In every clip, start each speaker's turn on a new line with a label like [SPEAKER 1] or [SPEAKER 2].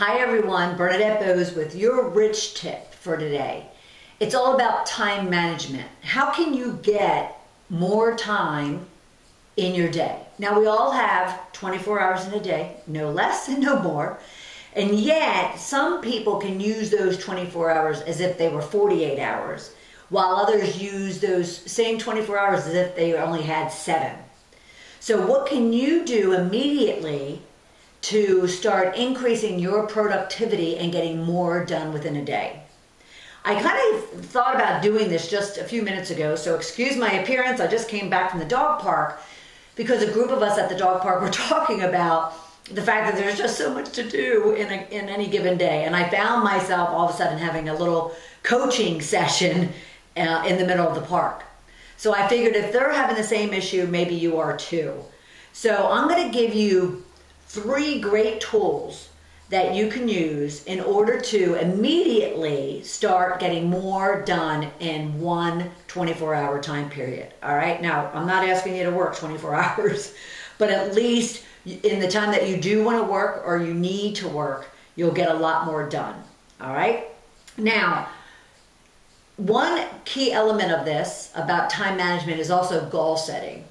[SPEAKER 1] Hi everyone, Bernadette Boas with your rich tip for today. It's all about time management. How can you get more time in your day? Now we all have 24 hours in a day, no less and no more. And yet some people can use those 24 hours as if they were 48 hours, while others use those same 24 hours as if they only had 7. So what can you do immediately to start increasing your productivity and getting more done within a day? I kind of thought about doing this just a few minutes ago, so excuse my appearance. I just came back from the dog park because a group of us at the dog park were talking about the fact that there's just so much to do in any given day. And I found myself all of a sudden having a little coaching session in the middle of the park. So I figured if they're having the same issue, maybe you are too. So I'm going to give you 3 great tools that you can use in order to immediately start getting more done in one 24-hour time period. All right, now I'm not asking you to work 24 hours, but at least in the time that you do want to work or you need to work, you'll get a lot more done. All right, now one key element of this about time management is also goal setting.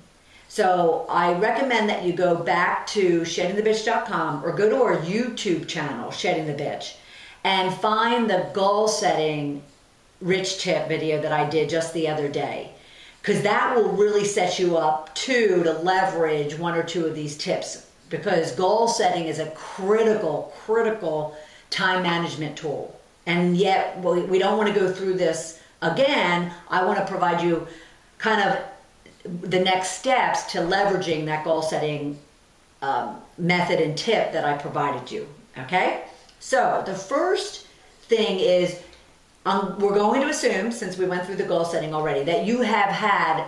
[SPEAKER 1] So I recommend that you go back to sheddingthebitch.com or go to our YouTube channel, Shedding the Bitch, and find the goal setting rich tip video that I did just the other day, because that will really set you up to leverage 1 or 2 of these tips, because goal setting is a critical time management tool. And yet we don't want to go through this again. I want to provide you kind of the next steps to leveraging that goal setting method and tip that I provided you. Okay, so the first thing is we're going to assume, since we went through the goal setting already, that you have had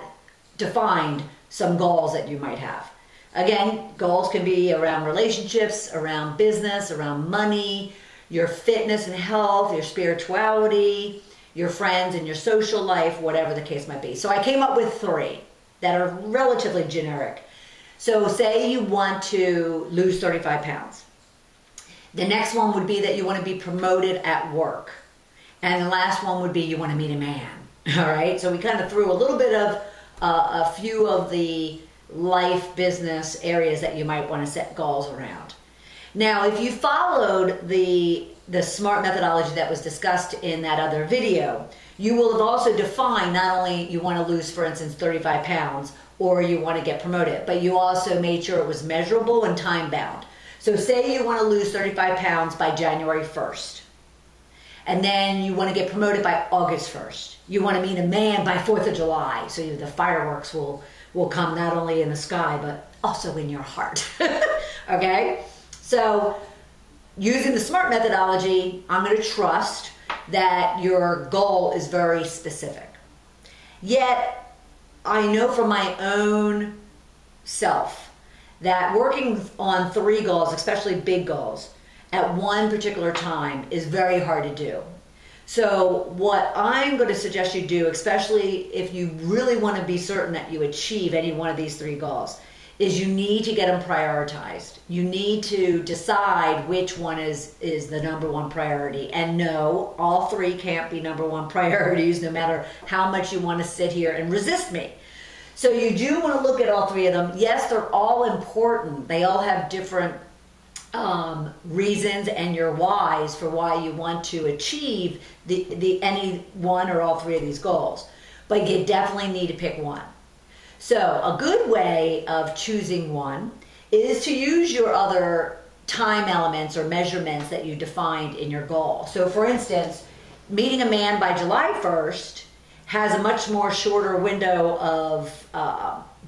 [SPEAKER 1] defined some goals that you might have. Again, goals can be around relationships, around business, around money, your fitness and health, your spirituality, your friends and your social life, whatever the case might be. So I came up with 3 that are relatively generic. So say you want to lose 35 pounds. The next one would be that you want to be promoted at work. And the last one would be you want to meet a man. All right, so we kind of threw a little bit of a few of the life business areas that you might want to set goals around. Now, if you followed the SMART methodology that was discussed in that other video, you will have also defined not only you want to lose, for instance, 35 pounds or you want to get promoted, but you also made sure it was measurable and time bound. So say you want to lose 35 pounds by January 1st, and then you want to get promoted by August 1st. You want to meet a man by 4th of July, so the fireworks will come not only in the sky, but also in your heart. Okay? So using the SMART methodology, I'm going to trust that your goal is very specific. Yet, I know from my own self that working on 3 goals, especially big goals, at one particular time is very hard to do. So what I'm going to suggest you do, especially if you really want to be certain that you achieve any one of these 3 goals, is you need to get them prioritized. You need to decide which one is the #1 priority. And no, all 3 can't be #1 priorities, no matter how much you want to sit here and resist me. So you do want to look at all 3 of them. Yes, they're all important. They all have different reasons and your whys for why you want to achieve any one or all 3 of these goals. But you definitely need to pick one. So a good way of choosing one is to use your other time elements or measurements that you defined in your goal. So for instance, meeting a man by July 1st has a much more shorter window of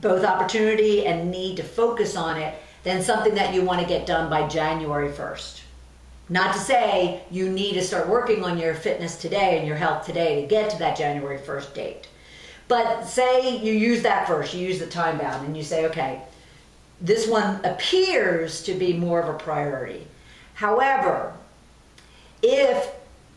[SPEAKER 1] both opportunity and need to focus on it than something that you want to get done by January 1st. Not to say you need to start working on your fitness today and your health today to get to that January 1st date. But say you use that first, you use the time bound, and you say, okay, this one appears to be more of a priority. However, if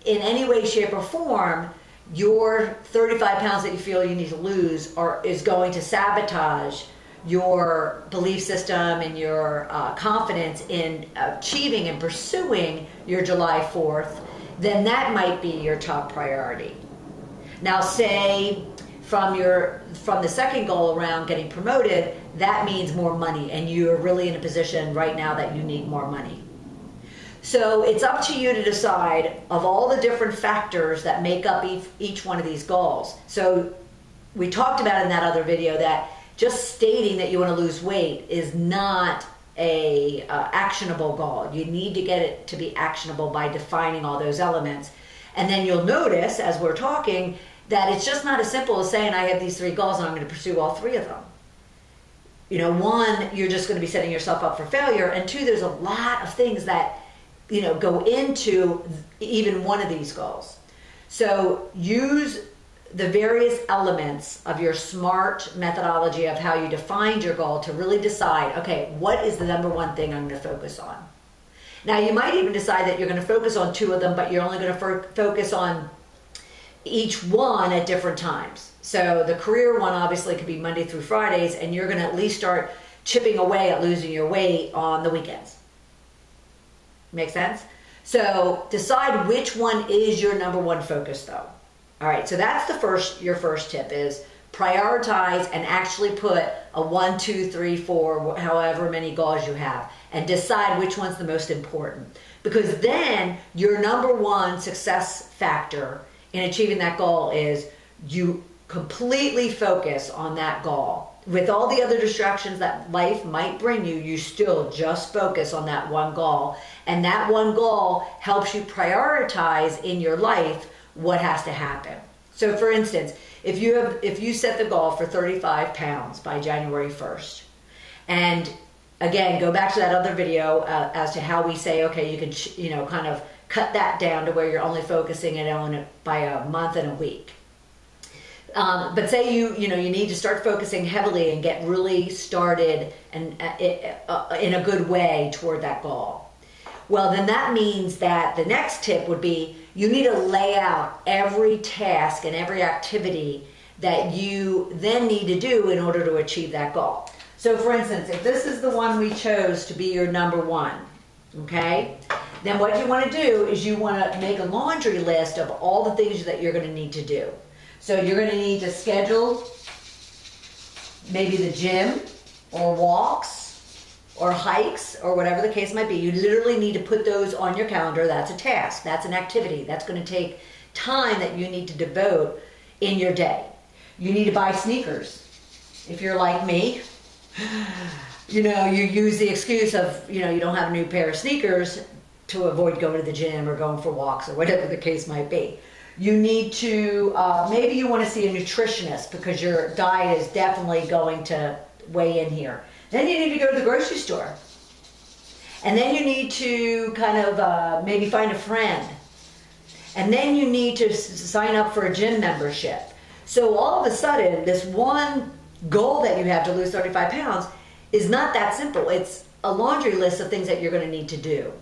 [SPEAKER 1] in any way, shape, or form, your 35 pounds that you feel you need to lose is going to sabotage your belief system and your confidence in achieving and pursuing your July 4th, then that might be your top priority. Now say from the second goal around getting promoted, that means more money, and you're really in a position right now that you need more money. So it's up to you to decide of all the different factors that make up each one of these goals. So we talked about in that other video that just stating that you want to lose weight is not a actionable goal. You need to get it to be actionable by defining all those elements. And then you'll notice as we're talking that it's just not as simple as saying I have these 3 goals and I'm going to pursue all 3 of them. You know, 1, you're just going to be setting yourself up for failure, and 2, there's a lot of things that, you know, go into even one of these goals. So use the various elements of your SMART methodology of how you defined your goal to really decide, okay, what is the number 1 thing I'm going to focus on? Now, you might even decide that you're going to focus on 2 of them, but you're only going to focus on each one at different times. So the career one obviously could be Monday through Fridays, and you're going to at least start chipping away at losing your weight on the weekends. Make sense? So decide which one is your number 1 focus though. All right, so that's your first tip is prioritize and actually put a 1, 2, 3, 4, however many goals you have, and decide which one's the most important. Because then your number 1 success factor in achieving that goal is you completely focus on that goal. With all the other distractions that life might bring you, you still just focus on that one goal. And that one goal helps you prioritize in your life what has to happen. So for instance, if you set the goal for 35 pounds by January 1st, and again, go back to that other video as to how we say, okay, you can, kind of cut that down to where you're only focusing it on by a month and a week. But say you need to start focusing heavily and get really started and in a good way toward that goal. Well, then that means that the next tip would be you need to lay out every task and every activity that you then need to do in order to achieve that goal. So for instance, if this is the one we chose to be your number 1, okay, then what you want to do is you want to make a laundry list of all the things that you're going to need to do. So you're going to need to schedule maybe the gym or walks or hikes or whatever the case might be. You literally need to put those on your calendar. That's a task. That's an activity. That's going to take time that you need to devote in your day. You need to buy sneakers. If you're like me, you use the excuse of, you don't have a new pair of sneakers to avoid going to the gym or going for walks or whatever the case might be. You need to, maybe you want to see a nutritionist because your diet is definitely going to weigh in here. Then you need to go to the grocery store. And then you need to kind of maybe find a friend. And then you need to sign up for a gym membership. So all of a sudden, this one goal that you have to lose 35 pounds is not that simple. It's a laundry list of things that you're going to need to do.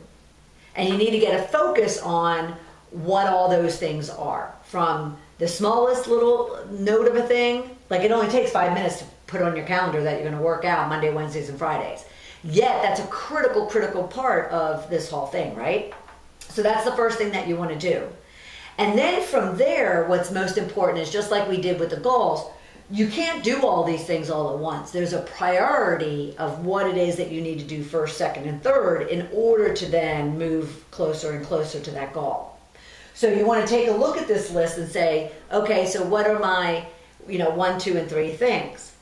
[SPEAKER 1] And you need to get a focus on what all those things are. From the smallest little note of a thing, like it only takes 5 minutes to put on your calendar that you're going to work out Monday, Wednesdays, and Fridays. Yet that's a critical part of this whole thing, right? So that's the first thing that you want to do. And then from there, what's most important is just like we did with the goals, you can't do all these things all at once. There's a priority of what it is that you need to do first, second, and third in order to then move closer and closer to that goal. So you want to take a look at this list and say, okay, so what are my, 1, 2, and 3 things?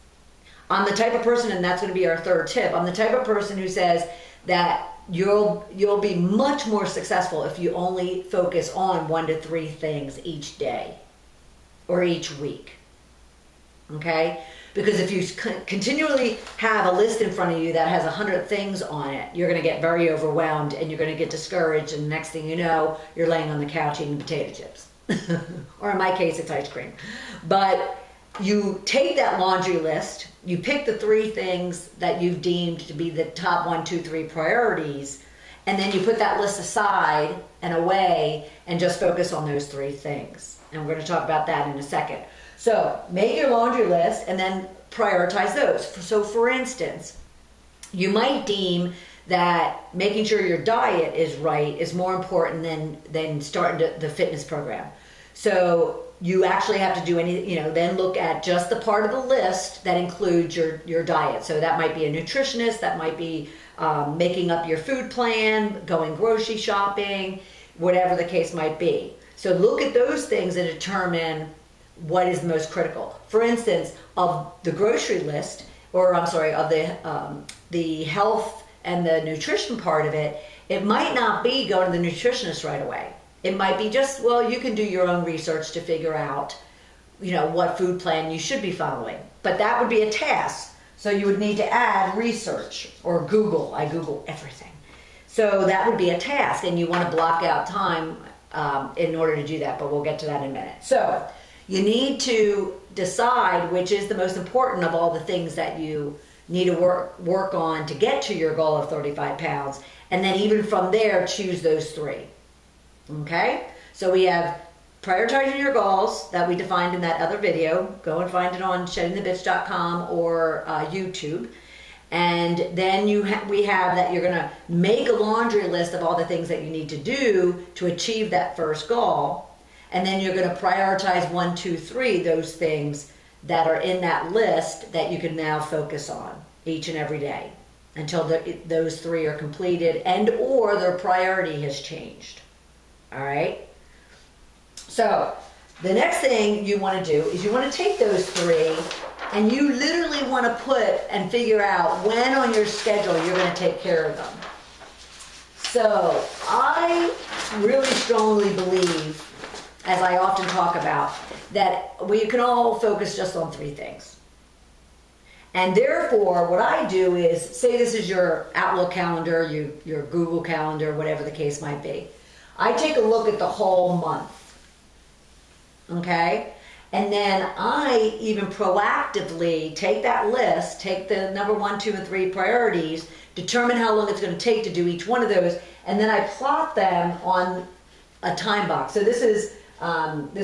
[SPEAKER 1] I'm the type of person, and that's going to be our third tip, I'm the type of person who says that you'll be much more successful if you only focus on 1 to 3 things each day or each week. Okay? Because if you continually have a list in front of you that has 100 things on it, you're going to get very overwhelmed and you're going to get discouraged, and the next thing you know, you're laying on the couch eating potato chips. Or in my case, it's ice cream. But you take that laundry list, you pick the 3 things that you've deemed to be the top 1, 2, 3 priorities, and then you put that list aside and away and just focus on those 3 things. And we're going to talk about that in a second. So make your laundry list and then prioritize those. So for instance, you might deem that making sure your diet is right is more important than starting the fitness program. So you actually have to do then look at just the part of the list that includes your diet. So that might be a nutritionist, that might be making up your food plan, going grocery shopping, whatever the case might be. So look at those things and determine what is most critical. For instance, of the grocery list, or I'm sorry, of the health and the nutrition part of it, it might not be going to the nutritionist right away. It might be just, well, you can do your own research to figure out, what food plan you should be following. But that would be a task. So you would need to add research or Google. I Google everything. So that would be a task, and you want to block out time in order to do that, but we'll get to that in a minute. So you need to decide which is the most important of all the things that you need to work on to get to your goal of 35 pounds. And then even from there, choose those 3. Okay? So we have prioritizing your goals that we defined in that other video. Go and find it on sheddingthebitch.com or YouTube. And then we have that you're going to make a laundry list of all the things that you need to do to achieve that first goal. And then you're going to prioritize 1, 2, 3, those things that are in that list that you can now focus on each and every day until those 3 are completed and or their priority has changed. All right? So the next thing you want to do is you want to take those 3 and you literally want to put and figure out when on your schedule you're going to take care of them. So I really strongly believe, as I often talk about, that we can all focus just on 3 things. And therefore, what I do is, say this is your Outlook calendar, your Google calendar, whatever the case might be. I take a look at the whole month, okay? And then I even proactively take that list, take the number 1, 2, and 3 priorities, determine how long it's going to take to do each one of those, and then I plot them on a time box. So this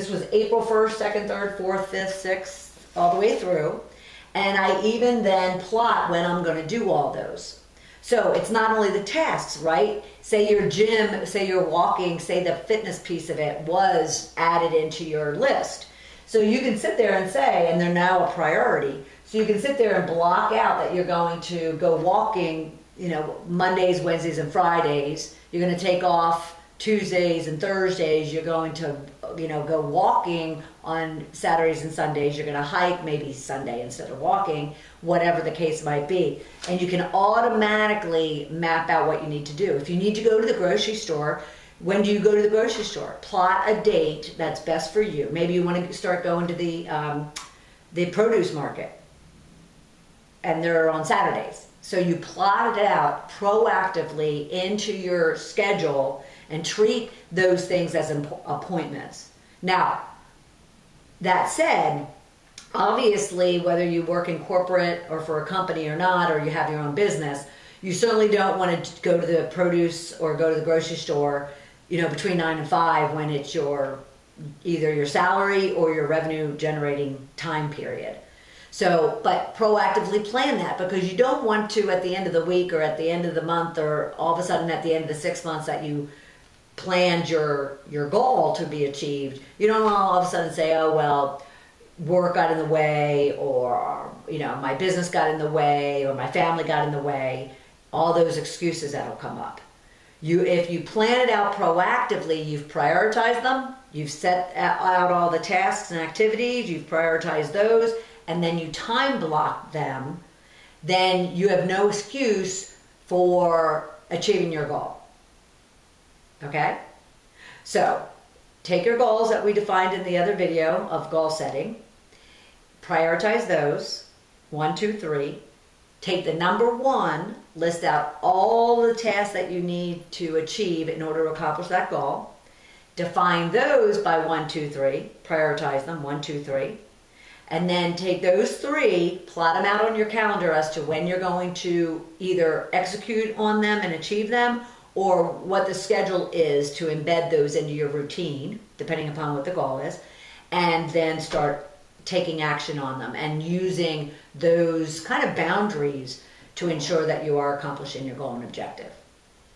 [SPEAKER 1] was April 1st, 2nd, 3rd, 4th, 5th, 6th, all the way through. And I even then plot when I'm going to do all those. So it's not only the tasks, right? Say your gym, say you're walking, say the fitness piece of it was added into your list. So you can sit there and say, and they're now a priority. So you can sit there and block out that you're going to go walking, Mondays, Wednesdays, and Fridays. You're going to take off Tuesdays and Thursdays. You're going to, go walking on Saturdays and Sundays. You're going to hike maybe Sunday instead of walking, whatever the case might be. And you can automatically map out what you need to do. If you need to go to the grocery store, when do you go to the grocery store? Plot a date that's best for you. Maybe you want to start going to the produce market, and they're on Saturdays. So you plot it out proactively into your schedule and treat those things as appointments. Now, that said, obviously, whether you work in corporate or for a company or not, or you have your own business, you certainly don't want to go to the produce or go to the grocery store, between 9 and 5 when it's either your salary or your revenue generating time period. So, but proactively plan that, because you don't want to, at the end of the week or at the end of the month or all of a sudden at the end of the 6 months that you planned your goal to be achieved, you don't want to all of a sudden say, oh, well, work got in the way, or, my business got in the way, or my family got in the way, all those excuses that'll come up. If you plan it out proactively, you've prioritized them, you've set out all the tasks and activities, you've prioritized those, and then you time block them, then you have no excuse for achieving your goal. Okay? So, take your goals that we defined in the other video of goal setting, prioritize those, 1, 2, 3, take the number 1, list out all the tasks that you need to achieve in order to accomplish that goal, define those by 1, 2, 3, prioritize them, 1, 2, 3, and then take those 3, plot them out on your calendar as to when you're going to either execute on them and achieve them, or what the schedule is to embed those into your routine, depending upon what the goal is, and then start taking action on them and using those kind of boundaries to ensure that you are accomplishing your goal and objective.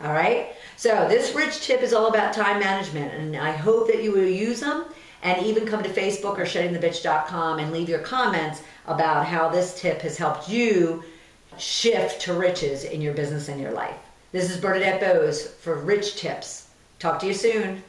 [SPEAKER 1] All right? So this rich tip is all about time management, and I hope that you will use them and even come to Facebook or sheddingthebitch.com and leave your comments about how this tip has helped you shift to riches in your business and your life. This is Bernadette Boas for Rich Tips. Talk to you soon.